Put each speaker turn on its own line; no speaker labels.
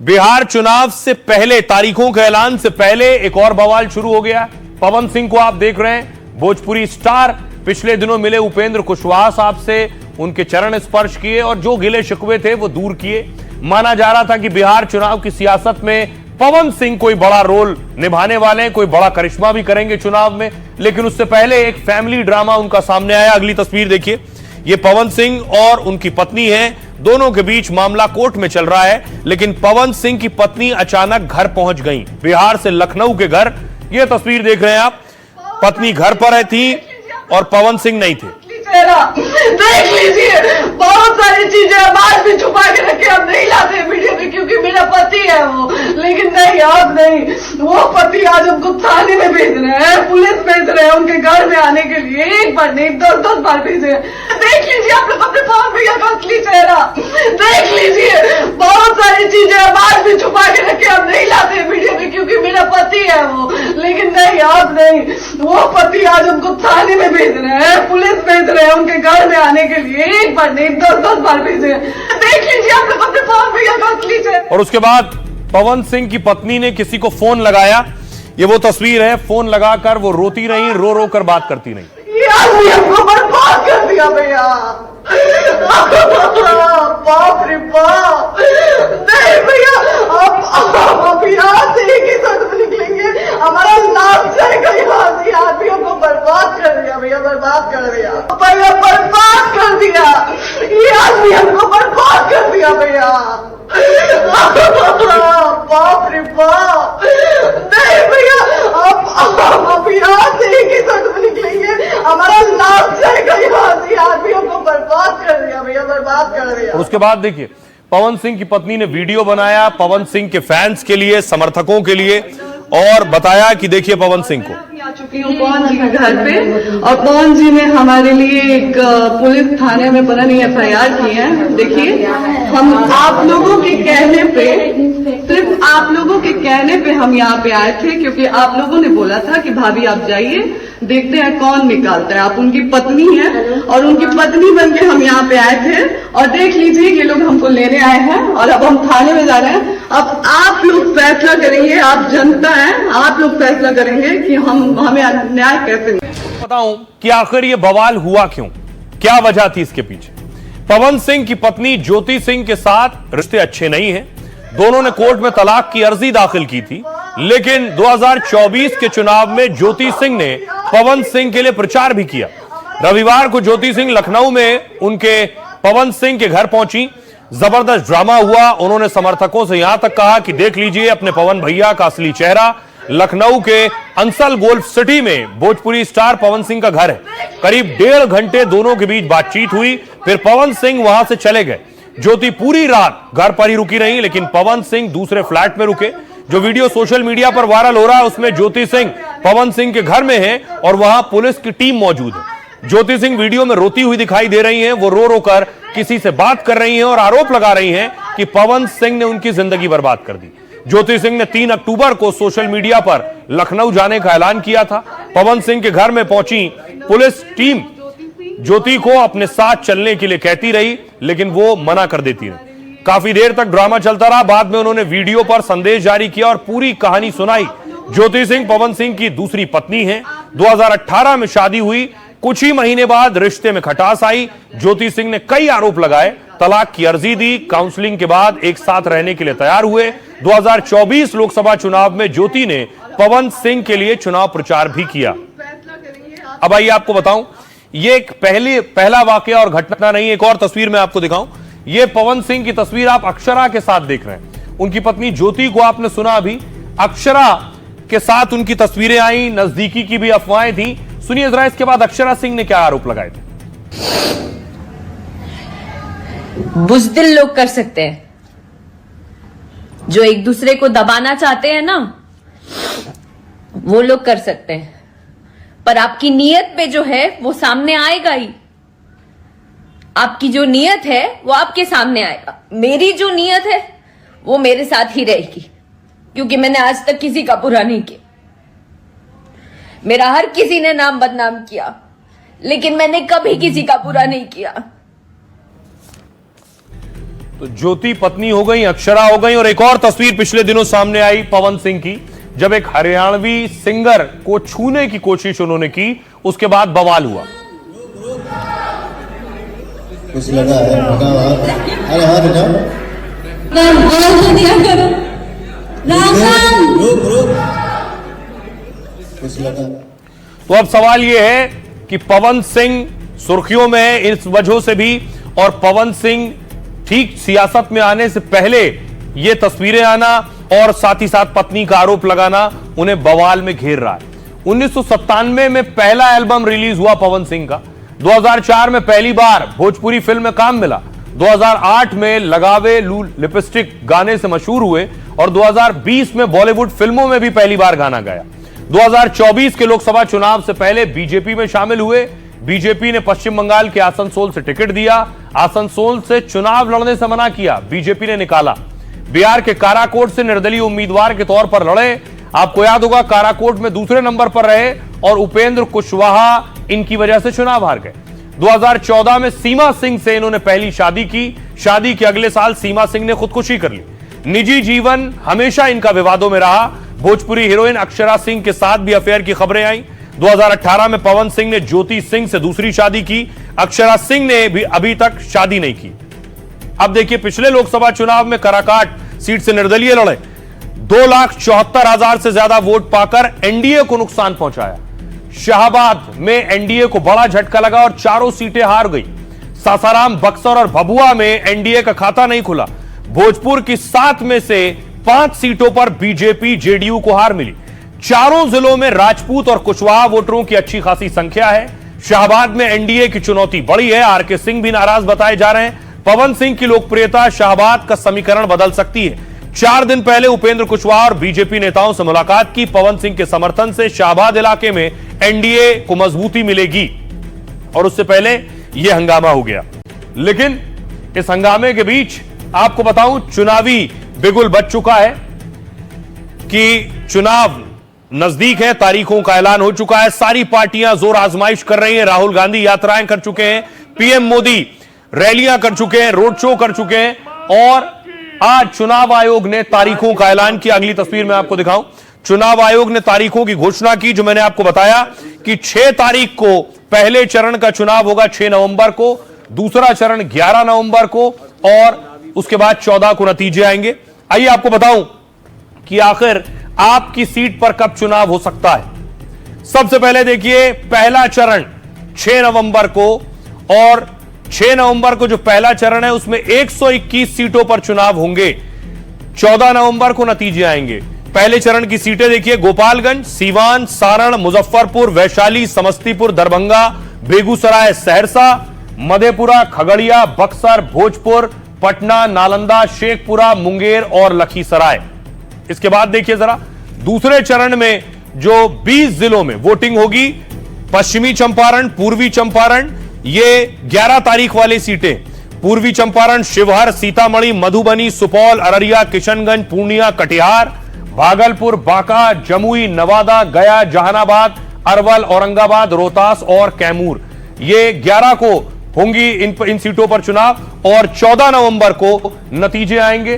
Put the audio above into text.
बिहार चुनाव से पहले, तारीखों के ऐलान से पहले एक और बवाल शुरू हो गया। पवन सिंह को आप देख रहे हैं, भोजपुरी स्टार। पिछले दिनों मिले उपेंद्र कुशवाहा साहब से, उनके चरण स्पर्श किए और जो गिले शिकवे थे वो दूर किए। माना जा रहा था कि बिहार चुनाव की सियासत में पवन सिंह कोई बड़ा रोल निभाने वाले हैं, कोई बड़ा करिश्मा भी करेंगे चुनाव में। लेकिन उससे पहले एक फैमिली ड्रामा उनका सामने आया। अगली तस्वीर देखिए, ये पवन सिंह और उनकी पत्नी है, दोनों के बीच मामला कोर्ट में चल रहा है। लेकिन पवन सिंह की पत्नी अचानक घर पहुंच गई, बिहार से लखनऊ के घर। यह तस्वीर देख रहे हैं आप, पत्नी घर पर थी और पवन सिंह नहीं थे।
देख लीजिए, बहुत सारी चीजें बात भी छुपा के रखे, हम नहीं लाते मीडिया में क्योंकि मेरा पति है वो। लेकिन नहीं, आप नहीं, वो पति आज हमको थाने में भेज रहे हैं, पुलिस भेज रहे हैं उनके घर में आने के लिए। एक बार नहीं, 10-10 बार भेजे। देख लीजिए आप लोग अपने पवन भैया का असली चेहरा देख लीजिए, बहुत सारी चीजें बात भी छुपा के रखे, हम नहीं लाते मीडिया में क्योंकि मेरा पति है वो। लेकिन नहीं, आप नहीं, वो पति आज हमको थाने में भेज रहे हैं, पुलिस भेज रहे हैं उनके घर में आने के लिए। एक बार नहीं, 10-10 बार भेजे। देख लीजिए आप लोग अपने पवन भैया का असली चेहरा।
और उसके बाद पवन सिंह की पत्नी ने किसी को फोन लगाया। ये वो तस्वीर है, फोन लगाकर वो रोती रही, रो रो कर बात करती रही।
ये आदमी हमको बर्बाद कर दिया भैया, बाप रे बाप। नहीं भैया, आप यहाँ से एक ही शब्द में निकलेंगे, हमारा नाम जाएगा यहाँ से। आदमी हमको बर्बाद कर दिया भैया, बर्बाद कर दिया भैया, बर्बाद कर दिया। ये आदमी हमको बर्बाद कर दिया भैया, बाप रे बाप। नहीं भैया, आप यहाँ से एक ही शब्द में निकलेंगे, हमारा नाम जाएगा यहाँ से। आदमी हमको बर्बाद कर दिया भैया, बर्बाद कर दिया।
और उसके बाद देखिए, पवन सिंह की पत्नी ने वीडियो बनाया पवन सिंह के फैंस के लिए, समर्थकों के लिए, और बताया कि देखिए पवन सिंह को।
आ चुकी हूँ पवन जी के घर पे, और पवन जी ने हमारे लिए एक पुलिस थाने में पुरानी FIR की है। देखिए, हम आप लोगों के कहने पे, सिर्फ आप लोगों के कहने पे हम यहाँ पे आए थे, क्योंकि आप लोगों ने बोला था कि भाभी आप जाइए, देखते हैं कौन निकालता है। आप उनकी पत्नी हैं और उनकी पत्नी बनके हम यहाँ पे आए थे। और देख लीजिए, ये लोग हमको लेने आए हैं और अब हम थाने में जा रहे हैं। अब आप लोग फैसला करेंगे, आप जनता हैं, आप लोग फैसला करेंगे कि हमें न्याय कैसे मिले।
बताऊं कि आखिर ये बवाल हुआ क्यों, क्या वजह थी इसके पीछे। पवन सिंह की पत्नी ज्योति सिंह के साथ रिश्ते अच्छे नहीं हैं। दोनों ने कोर्ट में तलाक की अर्जी दाखिल की थी। लेकिन 2024 के चुनाव में ज्योति सिंह ने पवन सिंह के लिए प्रचार भी किया। रविवार को ज्योति सिंह लखनऊ में उनके पवन सिंह के घर पहुंची। जबरदस्त ड्रामा हुआ। उन्होंने समर्थकों से यहां तक कहा कि देख लीजिए अपने पवन भैया का असली चेहरा। लखनऊ के अंसल गोल्फ सिटी में भोजपुरी स्टार पवन सिंह का घर है। करीब 1.5 घंटे दोनों के बीच बातचीत हुई, फिर पवन सिंह वहां से चले गए। ज्योति पूरी रात घर पर ही रुकी रही, लेकिन पवन सिंह दूसरे फ्लैट में रुके। जो वीडियो सोशल मीडिया पर वायरल हो रहा है उसमें ज्योति सिंह पवन सिंह के घर में है और वहां पुलिस की टीम मौजूद है। ज्योति सिंह वीडियो में रोती हुई दिखाई दे रही हैं। वो रो रो कर किसी से बात कर रही हैं और आरोप लगा रही हैं कि पवन सिंह ने उनकी जिंदगी बर्बाद कर दी। ज्योति सिंह ने 3 अक्टूबर को सोशल मीडिया पर लखनऊ जाने का ऐलान किया था। पवन सिंह के घर में पहुंची पुलिस टीम ज्योति को अपने साथ चलने के लिए कहती रही, लेकिन वो मना कर देती रही। काफी देर तक ड्रामा चलता रहा। बाद में उन्होंने वीडियो पर संदेश जारी किया और पूरी कहानी सुनाई। ज्योति सिंह पवन सिंह की दूसरी पत्नी है। 2018 में शादी हुई। कुछ ही महीने बाद रिश्ते में खटास आई। ज्योति सिंह ने कई आरोप लगाए, तलाक की अर्जी दी। काउंसलिंग के बाद एक साथ रहने के लिए तैयार हुए। 2024 लोकसभा चुनाव में ज्योति ने पवन सिंह के लिए चुनाव प्रचार भी किया। अब आइए आपको बताऊं, ये एक पहला वाकया और घटना नहीं। एक और तस्वीर मैं आपको दिखाऊं। ये पवन सिंह की तस्वीर आप अक्षरा के साथ देख रहे हैं। उनकी पत्नी ज्योति को आपने सुना अभी, अक्षरा के साथ उनकी तस्वीरें आई। नजदीकी की भी अफवाहें थी। सुनिए जरा इसके बाद अक्षरा सिंह ने क्या आरोप लगाए थे।
बुज़दिल लोग कर सकते हैं, जो एक दूसरे को दबाना चाहते हैं ना, वो लोग कर सकते हैं। पर आपकी नीयत पे जो है वो सामने आएगा ही। आपकी जो नीयत है वो आपके सामने आएगा। मेरी जो नीयत है वो मेरे साथ ही रहेगी, क्योंकि मैंने आज तक किसी का बुरा नहीं किया। मेरा हर किसी ने नाम बदनाम किया, लेकिन मैंने कभी किसी का बुरा नहीं किया।
तो ज्योति पत्नी हो गई, अक्षरा हो गई। और एक और तस्वीर पिछले दिनों सामने आई पवन सिंह की, जब एक हरियाणवी सिंगर को छूने की कोशिश उन्होंने की, उसके बाद बवाल हुआ।
कुछ लगा है, अरे हाँ बेटा कुछ लगा।
तो अब सवाल यह है कि पवन सिंह सुर्खियों में है इस वजह से भी, और पवन सिंह ठीक सियासत में आने से पहले ये तस्वीरें आना और साथ ही साथ पत्नी का आरोप लगाना उन्हें बवाल में घेर रहा है। 1997 में पहला एल्बम रिलीज हुआ पवन सिंह का, 2004 में पहली बार भोजपुरी फिल्म में काम मिला, 2008 में लगावे लूल लिपस्टिक गाने से मशहूर हुए और 2020 में बॉलीवुड फिल्मों में भी पहली बार गाना गाया। 2024 के लोकसभा चुनाव से पहले बीजेपी में शामिल हुए। बीजेपी ने पश्चिम बंगाल के आसनसोल से टिकट दिया, आसनसोल से चुनाव लड़ने से मना किया, बीजेपी ने निकाला। बिहार के काराकोट से निर्दलीय उम्मीदवार के तौर पर लड़े, आपको याद होगा काराकोट में दूसरे नंबर पर रहे और उपेंद्र कुशवाहा इनकी वजह से चुनाव हार गए। 2014 में सीमा सिंह से इन्होंने पहली शादी की, शादी के अगले साल सीमा सिंह ने खुदकुशी कर ली। निजी जीवन हमेशा इनका विवादों में रहा, भोजपुरी हीरोइन अक्षरा सिंह के साथ भी अफेयर की खबरें आई। 2018 में पवन सिंह ने ज्योति सिंह से दूसरी शादी की, अक्षरा सिंह ने भी अभी तक शादी नहीं की। अब देखिए पिछले लोकसभा चुनाव में कराकाट सीट से निर्दलीय लड़े, 2,74,000 से ज्यादा वोट पाकर एनडीए को नुकसान पहुंचाया। शाहबाद में एनडीए को बड़ा झटका लगा और चारों सीटें हार गई। सासाराम, बक्सर और भभुआ में एनडीए का खाता नहीं खुला। भोजपुर की 7 में से 5 सीटों पर बीजेपी जेडीयू को हार मिली। चारों जिलों में राजपूत और कुशवाहा वोटरों की अच्छी खासी संख्या है। शाहबाद में एनडीए की चुनौती बड़ी है, आरके सिंह भी नाराज बताए जा रहे हैं। पवन सिंह की लोकप्रियता शाहबाद का समीकरण बदल सकती है। 4 दिन पहले उपेंद्र कुशवाहा और बीजेपी नेताओं से मुलाकात की। पवन सिंह के समर्थन से शाहबाद इलाके में एनडीए को मजबूती मिलेगी और उससे पहले यह हंगामा हो गया। लेकिन इस हंगामे के बीच आपको बताऊं चुनावी बिगुल बज चुका है कि चुनाव नजदीक है, तारीखों का ऐलान हो चुका है। सारी पार्टियां जोर आजमाइश कर रही हैं। राहुल गांधी यात्राएं कर चुके हैं, पीएम मोदी रैलियां कर चुके हैं, रोड शो कर चुके हैं और आज चुनाव आयोग ने तारीखों का ऐलान किया। अगली तस्वीर में आपको दिखाऊं, चुनाव आयोग ने तारीखों की घोषणा की, जो मैंने आपको बताया कि 6 तारीख को पहले चरण का चुनाव होगा, 6 नवंबर को, दूसरा चरण 11 नवंबर को और उसके बाद 14 को नतीजे आएंगे। आइए आपको बताऊं कि आखिर आपकी सीट पर कब चुनाव हो सकता है। सबसे पहले देखिए पहला चरण 6 नवंबर को, और 6 नवंबर को जो पहला चरण है उसमें 121 सीटों पर चुनाव होंगे। 14 नवंबर को नतीजे आएंगे। पहले चरण की सीटें देखिए, गोपालगंज, सीवान, सारण, मुजफ्फरपुर, वैशाली, समस्तीपुर, दरभंगा, बेगूसराय, सहरसा, मधेपुरा, खगड़िया, बक्सर, भोजपुर, पटना, नालंदा, शेखपुरा, मुंगेर और लखीसराय। इसके बाद देखिए जरा दूसरे चरण में जो 20 जिलों में वोटिंग होगी, पश्चिमी चंपारण, पूर्वी चंपारण, ये 11 तारीख वाली सीटें, पूर्वी चंपारण, शिवहर, सीतामढ़ी, मधुबनी, सुपौल, अररिया, किशनगंज, पूर्णिया, कटिहार, भागलपुर, बांका, जमुई, नवादा, गया, जहानाबाद, अरवल, औरंगाबाद, रोहतास और कैमूर, ये 11 को होंगी इन सीटों पर चुनाव और 14 नवंबर को नतीजे आएंगे।